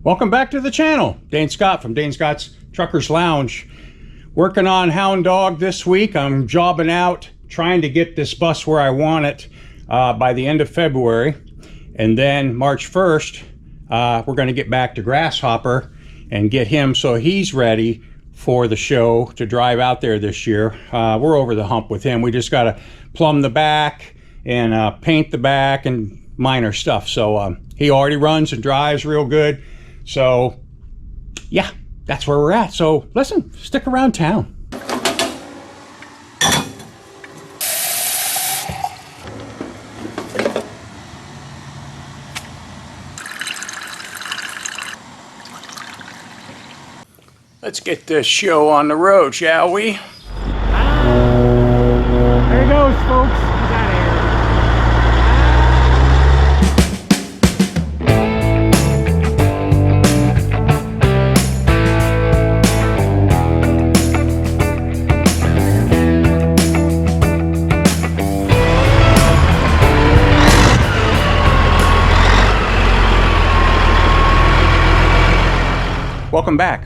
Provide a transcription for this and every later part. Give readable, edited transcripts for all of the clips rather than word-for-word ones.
Welcome back to the channel. Dane Scott from Dane Scott's Truckers Lounge. Working on Hound Dog this week. I'm jobbing out, trying to get this bus where I want it by the end of February. And then March 1st, we're going to get back to Grasshopper and get him so he's ready for the show to drive out there this year. We're over the hump with him. We just got to plumb the back and paint the back and minor stuff. So he already runs and drives real good. So yeah, that's where we're at. So listen, stick around town. Let's get this show on the road, shall we? There he goes, folks. He's out of here. Welcome back.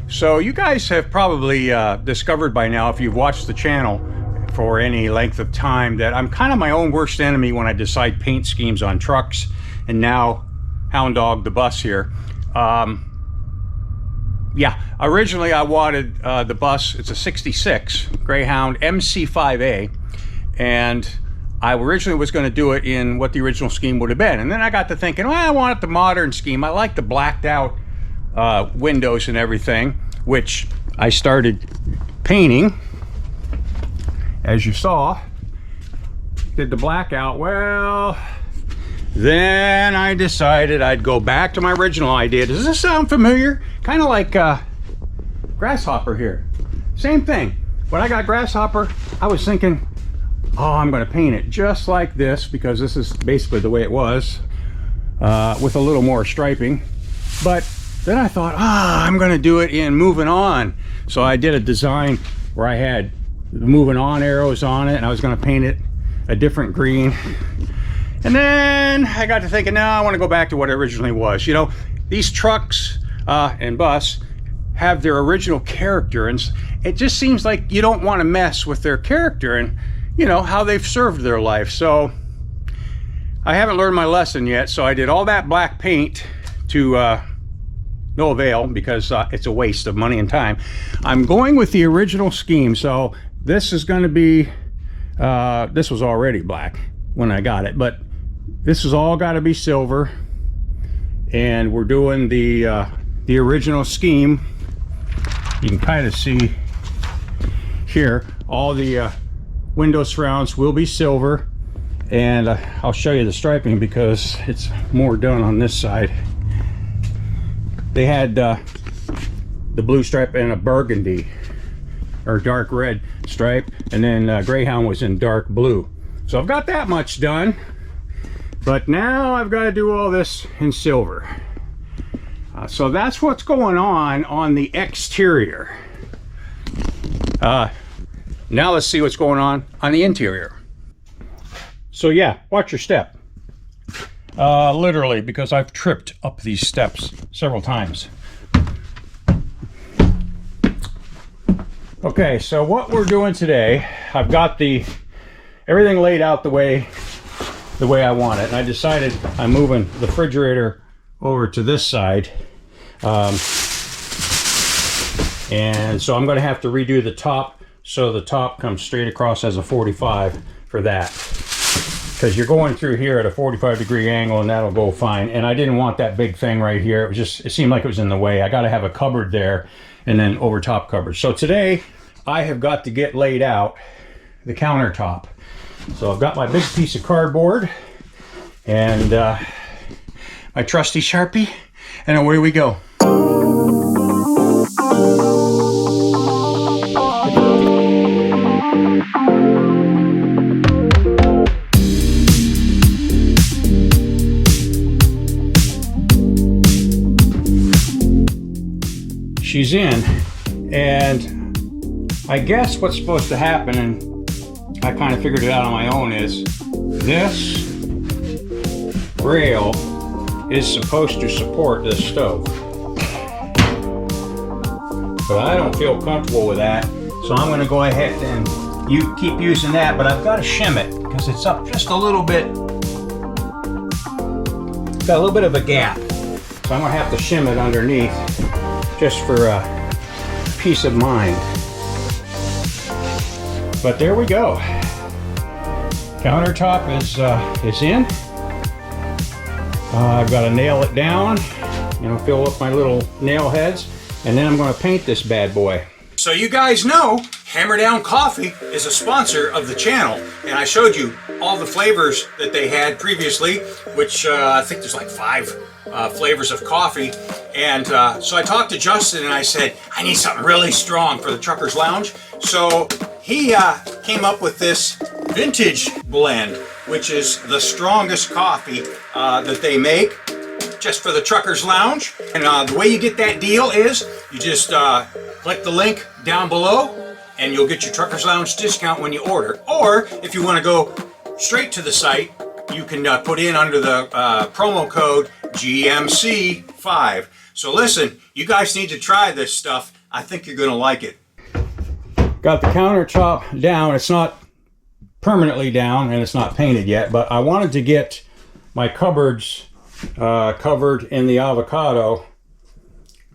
So you guys have probably discovered by now, if you've watched the channel for any length of time, that I'm kind of my own worst enemy when I decide paint schemes on trucks, and now Hound Dog, the bus here. Yeah, originally I wanted the bus, it's a 66 Greyhound MC5a, and I originally was going to do it in what the original scheme would have been. And then I got to thinking, well, I want it the modern scheme. I like the blacked out windows and everything, which I started painting, as you saw. Did the blackout. Well, then I decided I'd go back to my original idea. Does this sound familiar? Kind of like Grasshopper here. Same thing. When I got Grasshopper, I was thinking, oh, I'm going to paint it just like this, because this is basically the way it was, with a little more striping. But then I thought, I'm going to do it in Moving On. So I did a design where I had the Moving On arrows on it, and I was going to paint it a different green. And then I got to thinking, no, I want to go back to what it originally was. You know, these trucks and bus have their original character, and it just seems like you don't want to mess with their character and, you know, how they've served their life. So I haven't learned my lesson yet, so I did all that black paint to no avail, because it's a waste of money and time. I'm going with the original scheme. So this is going to be this was already black when I got it, but this has all got to be silver, and we're doing the original scheme. You can kind of see here all the window surrounds will be silver, and I'll show you the striping because it's more done on this side. They had the blue stripe and a burgundy or dark red stripe, and then Greyhound was in dark blue. So I've got that much done, but now I've got to do all this in silver. So that's what's going on the exterior. Now let's see what's going on the interior. So yeah, watch your step. Literally, because I've tripped up these steps several times. Okay, so what we're doing today, I've got everything laid out the way I want it, and I decided I'm moving the refrigerator over to this side, and so I'm going to have to redo the top, so the top comes straight across as a 45 for that. Because you're going through here at a 45-degree angle, and that'll go fine. And I didn't want that big thing right here. It seemed like it was in the way. I got to have a cupboard there, and then over top cupboard. So today I have got to get laid out the countertop. So I've got my big piece of cardboard and my trusty Sharpie, and away we go. She's in, and I guess what's supposed to happen, and I kind of figured it out on my own, is this rail is supposed to support this stove. But I don't feel comfortable with that, so I'm going to go ahead and keep using that, but I've got to shim it because it's up just a little bit. Got a little bit of a gap, so I'm going to have to shim it underneath just for peace of mind. But there we go. Countertop is in. I've got to nail it down, fill up my little nail heads, and then I'm going to paint this bad boy. So you guys know Hammer Down Coffee is a sponsor of the channel, and I showed you all the flavors that they had previously, which I think there's like 5 flavors of coffee. And so I talked to Justin and I said, I need something really strong for the Truckers Lounge. So he came up with this vintage blend, which is the strongest coffee that they make just for the Truckers Lounge. And the way you get that deal is you just click the link down below and you'll get your Truckers Lounge discount when you order. Or if you want to go straight to the site, you can put in under the promo code GMC5. So listen, you guys need to try this stuff. I think you're going to like it. Got the countertop down. It's not permanently down and it's not painted yet, but I wanted to get my cupboards covered in the avocado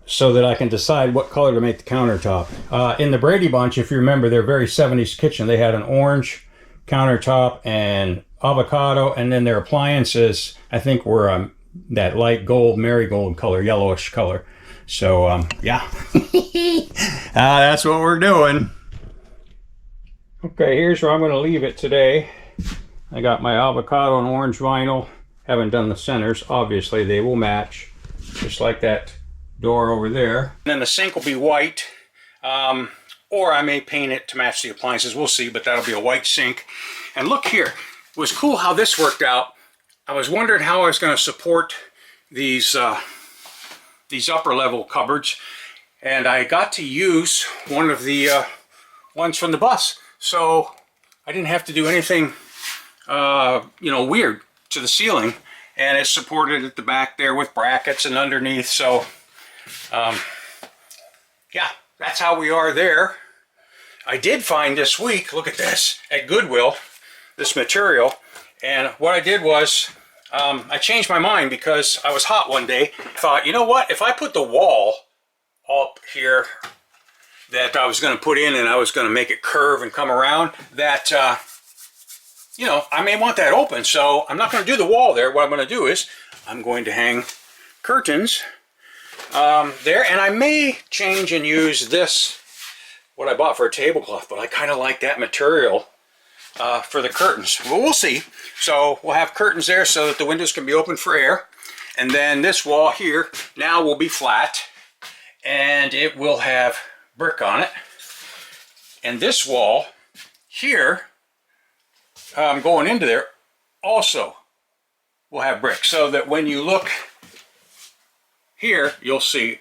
so that I can decide what color to make the countertop. In the Brady Bunch, if you remember, their very 70s kitchen, they had an orange countertop and avocado, and then their appliances, I think, were that light gold, marigold color, yellowish color. So, yeah. That's what we're doing. Okay, here's where I'm going to leave it today. I got my avocado and orange vinyl. Haven't done the centers. Obviously, they will match, just like that door over there. And then the sink will be white, or I may paint it to match the appliances. We'll see, but that'll be a white sink. And look here. It was cool how this worked out. I was wondering how I was going to support these upper level cupboards, and I got to use one of the ones from the bus. So I didn't have to do anything, weird to the ceiling, and it's supported at the back there with brackets and underneath. So, yeah, that's how we are there. I did find this week, look at this, at Goodwill, this material, and what I did was I changed my mind because I was hot one day. I thought, you know what, if I put the wall up here that I was going to put in and I was going to make it curve and come around, that I may want that open, so I'm not going to do the wall there. What I'm going to do is I'm going to hang curtains there, and I may change and use this, what I bought for a tablecloth, but I kind of like that material for the curtains. Well, we'll see. So we'll have curtains there so that the windows can be open for air, and then this wall here now will be flat, and it will have brick on it, and this wall here going into there also will have brick, so that when you look here you'll see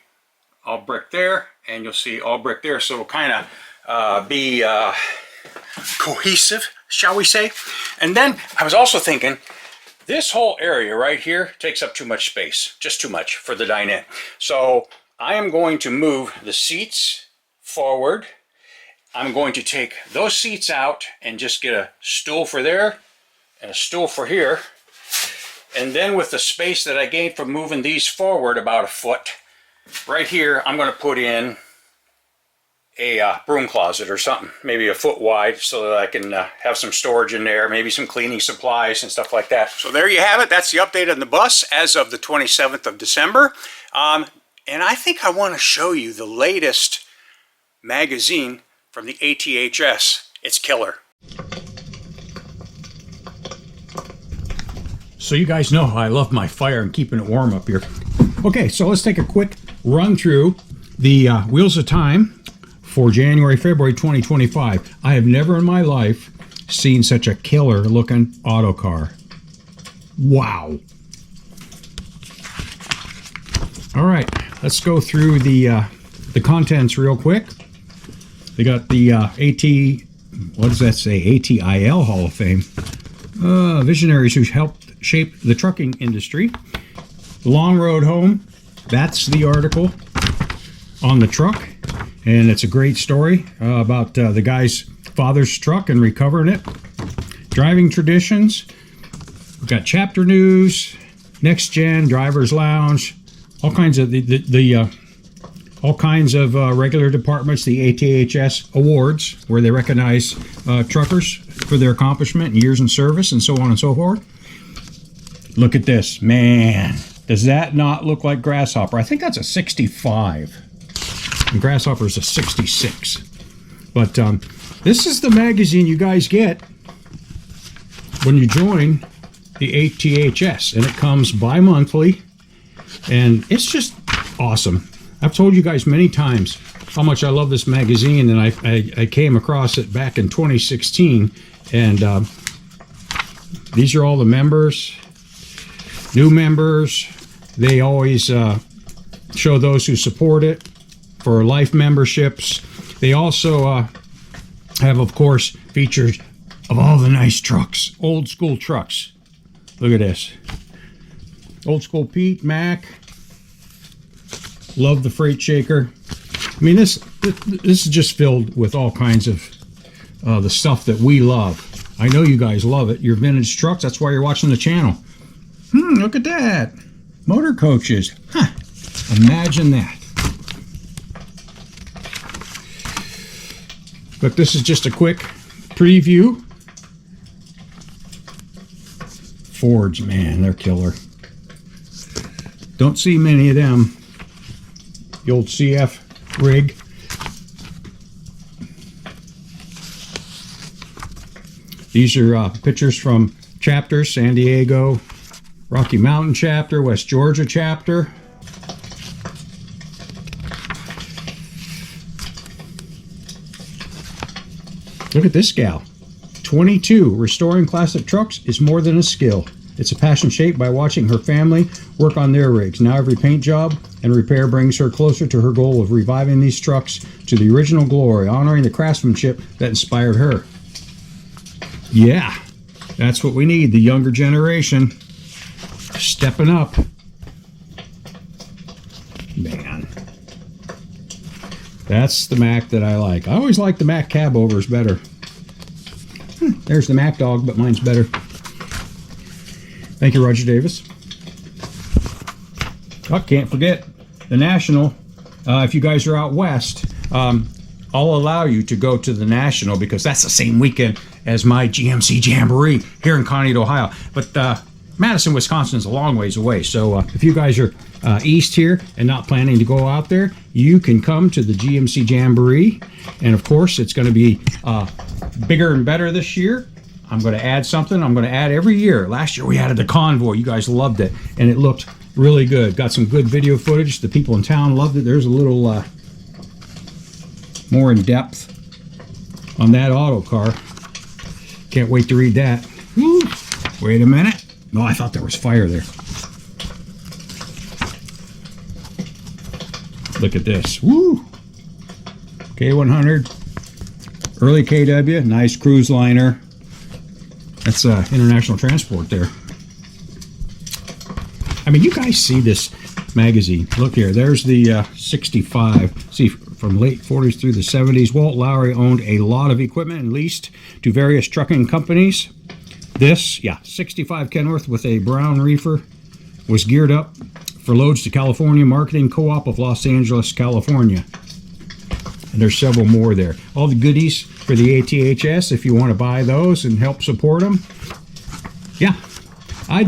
all brick there and you'll see all brick there, so it'll kind of be cohesive, shall we say. And then I was also thinking this whole area right here takes up too much space, just too much for the dine-in. So I am going to move the seats forward. I'm going to take those seats out and just get a stool for there and a stool for here. And then with the space that I gained from moving these forward about a foot, right here I'm going to put in a broom closet or something, maybe a foot wide, so that I can have some storage in there, maybe some cleaning supplies and stuff like that. So there you have it. That's the update on the bus as of the 27th of December. And I think I want to show you the latest magazine from the ATHS. It's killer. So you guys know I love my fire and keeping it warm up here. Okay, so let's take a quick run through the Wheels of Time for January, February 2025. I have never in my life seen such a killer looking auto car. Wow. All right, let's go through the contents real quick. They got the what does that say? ATIL Hall of Fame. Visionaries who helped shape the trucking industry. Long Road Home. That's the article on the truck, and it's a great story about the guy's father's truck and recovering it. Driving traditions. We've got chapter news, next gen, driver's lounge, all kinds of regular departments, the ATHS awards, where they recognize truckers for their accomplishment and years in service, and so on and so forth. Look at this, man. Does that not look like Grasshopper? I think that's a 65. And Grasshopper's a 66. But this is the magazine you guys get when you join the ATHS, and it comes bi-monthly, and it's just awesome. I've told you guys many times how much I love this magazine, and I came across it back in 2016, and these are all the members, new members. They always show those who support it for life memberships. They also have, of course, features of all the nice trucks, old school trucks. Look at this. Old school Pete, Mac. Love the freight shaker. I mean, this is just filled with all kinds of the stuff that we love. I know you guys love it. Your vintage trucks, that's why you're watching the channel. Look at that. Motor coaches. Huh. Imagine that. But this is just a quick preview. Fords, man, they're killer. Don't see many of them. The old CF rig. These are pictures from chapters: San Diego, Rocky Mountain chapter, West Georgia chapter. Look at this gal. 22. Restoring classic trucks is more than a skill. It's a passion shaped by watching her family work on their rigs. Now every paint job and repair brings her closer to her goal of reviving these trucks to the original glory, honoring the craftsmanship that inspired her. Yeah, that's what we need, the younger generation stepping up. Man, that's the Mac that I like. I always like the Mac Cabovers better. There's the Mac Dog, but mine's better. Thank you, Roger Davis. Oh, can't forget the National. If you guys are out west, I'll allow you to go to the National because that's the same weekend as my GMC Jamboree here in Conneaut, Ohio. But Madison, Wisconsin is a long ways away. So if you guys are east here and not planning to go out there, you can come to the GMC Jamboree. And of course, it's going to be bigger and better this year. I'm going to add something. I'm going to add every year. Last year we added the convoy. You guys loved it, and it looked really good. Got some good video footage. The people in town loved it. There's a little more in depth on that auto car. Can't wait to read that. Woo. Wait a minute. No, I thought there was fire there. Look at this. Woo! K100. Early KW. Nice cruise liner. That's international transport there. I mean, you guys see this magazine. Look here. There's the 65. See, from late 40s through the 70s, Walt Lowry owned a lot of equipment and leased to various trucking companies. This, 65 Kenworth with a brown reefer was geared up for loads to California Marketing Co-op of Los Angeles, California. And there's several more there. All the goodies for the ATHS if you want to buy those and help support them. Yeah, I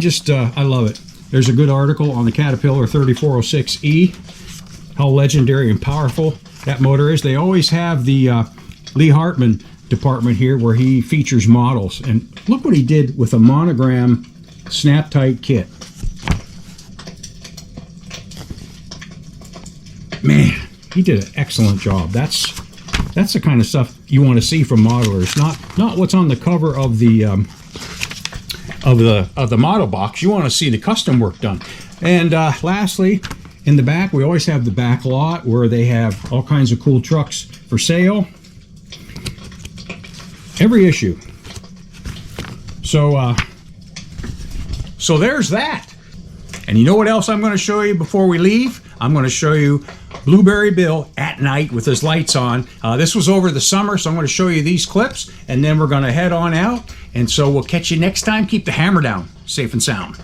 love it. There's a good article on the Caterpillar 3406E, how legendary and powerful that motor is. They always have the Lee Hartman department here where he features models. And look what he did with a monogram snap-tight kit. Man, he did an excellent job. That's the kind of stuff you want to see from modelers. Not what's on the cover of the model box. You want to see the custom work done. And lastly, in the back, we always have the back lot where they have all kinds of cool trucks for sale. Every issue. So there's that. And you know what else I'm going to show you before we leave? I'm going to show you Blueberry Bill at night with his lights on. This was over the summer, so I'm going to show you these clips, and then we're going to head on out. And so we'll catch you next time. Keep the hammer down, safe and sound.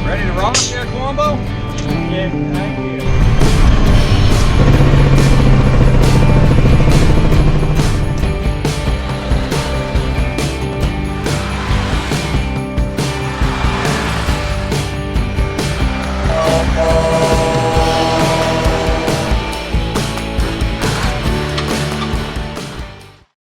Ready to rock there, Colombo? Yeah, thank you.